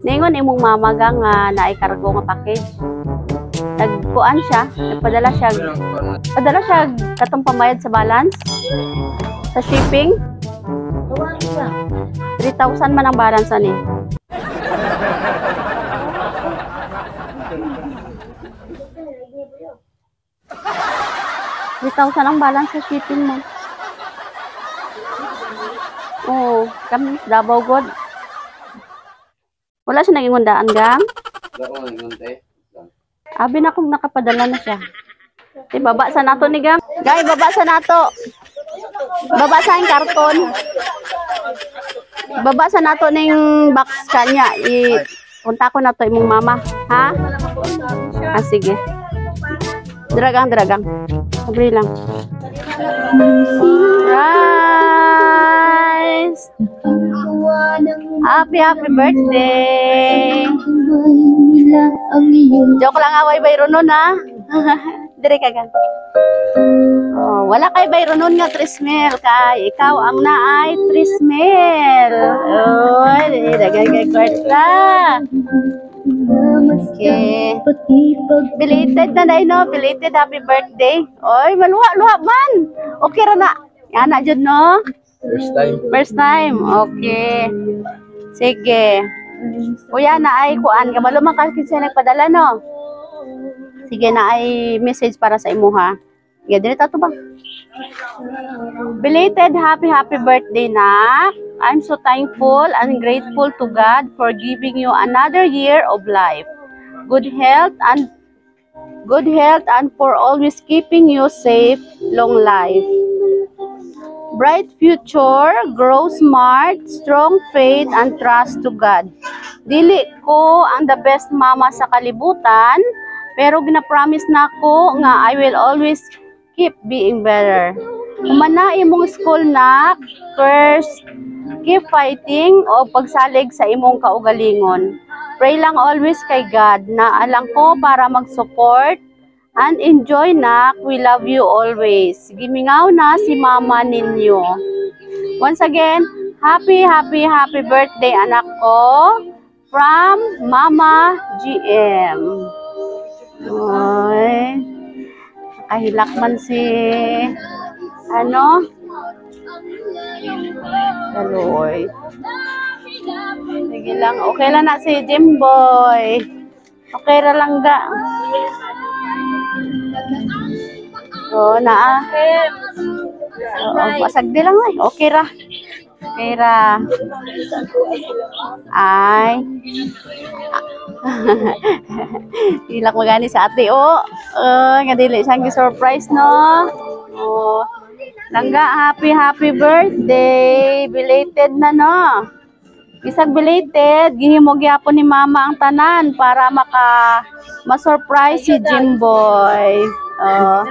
Ningon imong mama nga naay kargo nga package. Nagkuan siya, nagpadala siya katong pamayad sa balance sa shipping. 3,000 man ang balance ani. $3,000 ang balance sa shipping mo. Oo, kami Davao God. Wala siya nangingundaan gang? Abi na kung nakapadala na siya. Baba sa nato ni gang. Gay, baba sa nato. Baba sa yung karton. Baba sa nato ning box kanya. Punta ko na to imong mama. Ha? Ah, sige. Dragang. Sabri lang. Rice. Happy birthday. Joke lang away bayro nun ha. Dire ka gan. Oh, wala kay bayro nun nga trismel kay ikaw ang naay trismel. Oy, dagay kay kwarta. Okay. Belated na day no, belated happy birthday. Oy, maluha man. Okay ra na. Ana jud no. First time. Okay. Sige. Kuya na ay kuan ka malo man kasi siya nagpadala no. Sige na ay message para sa imo ha. Sige, dito to ba? Belated happy birthday na. I'm so thankful and grateful to God for giving you another year of life. Good health and for always keeping you safe, long life. Bright future, grow smart, strong faith and trust to God. Dili ko ang the best mama sa kalibutan, pero gina-promise na ko nga I will always keep being better. Humana imong school na, first, keep fighting o pagsalig sa imong kaugalingon. Pray lang always kay God na alang ko para mag-support and enjoy na. We love you always. Gimingaw na si mama ninyo. Once again, happy birthday anak ko from Mama GM. Oy. Nakahilak man si ano? Daloy. Sige lang. Okay lang na si Jimboy. Okay ra lang ga. Oh, naa. Pasagdi lang ay. Okay ra. Okay ra. Ay. Hilak mo gani sa ate o. Nga dili siyang surprise no. Oh. Langga, happy birthday. Belated na no. Isang belated, gihimo gyapon ni mama ang tanan para ma-surprise si Jimboy. Oh.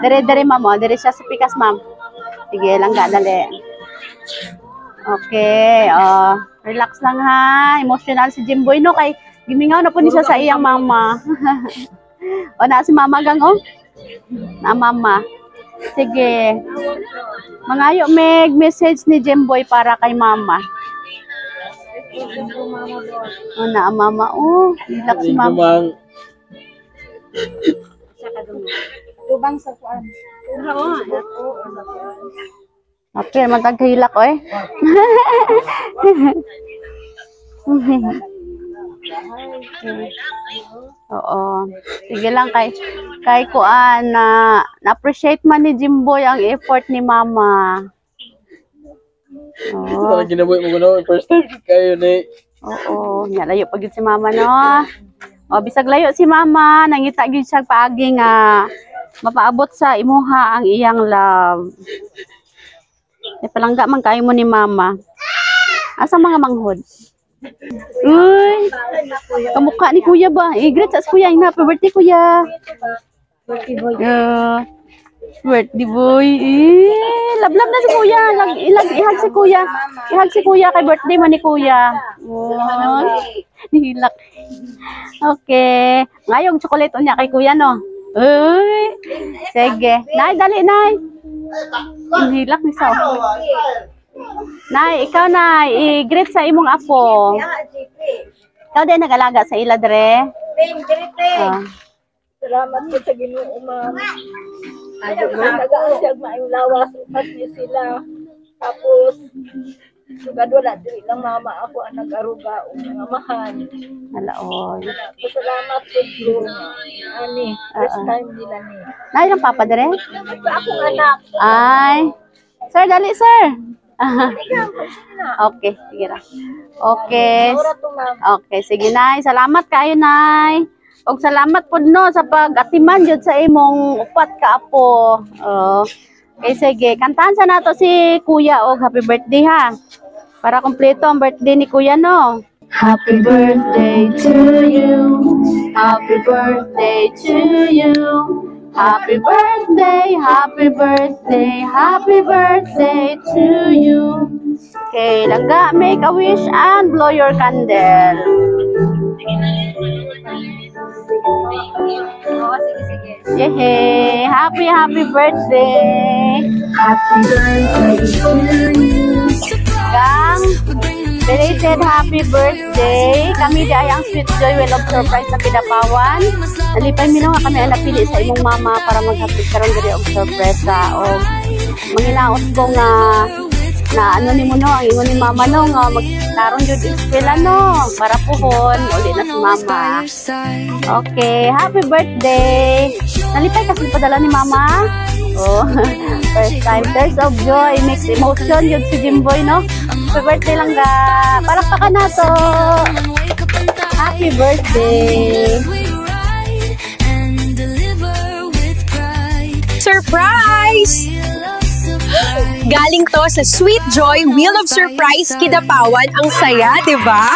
Dire mamo, dire siya sa pikas ma'am. Sige, langga dali. Okay, relax lang ha. Emotional si Jimboy no kay gimingaw na po ni siya sa iyang mama. O na si mama gang oh. Na mama. Sige. Mangayo meg message ni Jimboy para kay mama. O na mama. Oh, relax si mama. Tubang sa kuan. Okay, matagkahilak oy. Oo. Sige lang kay kuan na-appreciate man ni Jimboy ang effort ni mama. Oh. Ginabuhi mo kuno first time kayo ni. Oo, nya layo pa gyud si mama no. O bisag layo si mama, nangita gyud siya paagi nga mapaabot sa imuha ang iyang love. Palangga man kayo mo ni mama. Asa mga manghod? Uy, kamukha ni kuya ba? Greet sa kuya, happy birthday kuya. Birthday boy. Birthday boy. Love na si kuya. Ihag si kuya. Ihag si kuya kay birthday man ni kuya. Oh, nihilak. Okay. Ngayong chocolate unya kay kuya no. Uy. Sige. Nay, dali nay. Nihilak ni sa. Nay, ikaw nay, i-greet sa imong apo. Ikaw din nag-alaga sa ila dre. Ting, dirite. Ah. Salamat po sa Ginoo, ma'am. Nag-aasyag maayong lawas, upat niyo sila. Tapos, sugad wala, dili lang mama ako ang nag-aruga o mga mahal. Alaon. Salamat po, Bro. Ani, first time nila ni. Nay lang papa dre? Ito akong anak. Ay. Sir, dali sir. Okay, sige ra. Okay. Ora to, ma'am. Okay, sige nay. Salamat kayo nay. Og salamat pod no sa pag-atiman jud sa imong upat ka apo. Okay, sige. Kantahan sa nato si Kuya og happy birthday ha. Para kumpleto ang birthday ni Kuya no. Happy birthday to you. Happy birthday to you. Happy birthday, happy birthday, happy birthday to you. Okay, langga, make a wish and blow your candle. Oo, sige. Yay! Happy birthday! Happy birthday to you. Gang, belated happy birthday. Kami di ay ang Sweet Joy Well of Surprise sa Kidapawan. Nalipay minong nga kami ang napili sa imong mama para maghapit karon diri og sorpresa o manginaot ko nga na ano ni mo no, ang ingon ni mama no nga magkaroon jud eskwela no para puhon uli na si mama. Okay, happy birthday. Nalipay kasi padala ni mama. Oh, first time. Tears of joy, mixed emotion yun si Jimboy, no? Happy birthday lang ga. Palakpakan na to. Happy birthday. Surprise! Galing to sa Sweet Joy Wheel of Surprise Kidapawan. Ang saya, di ba?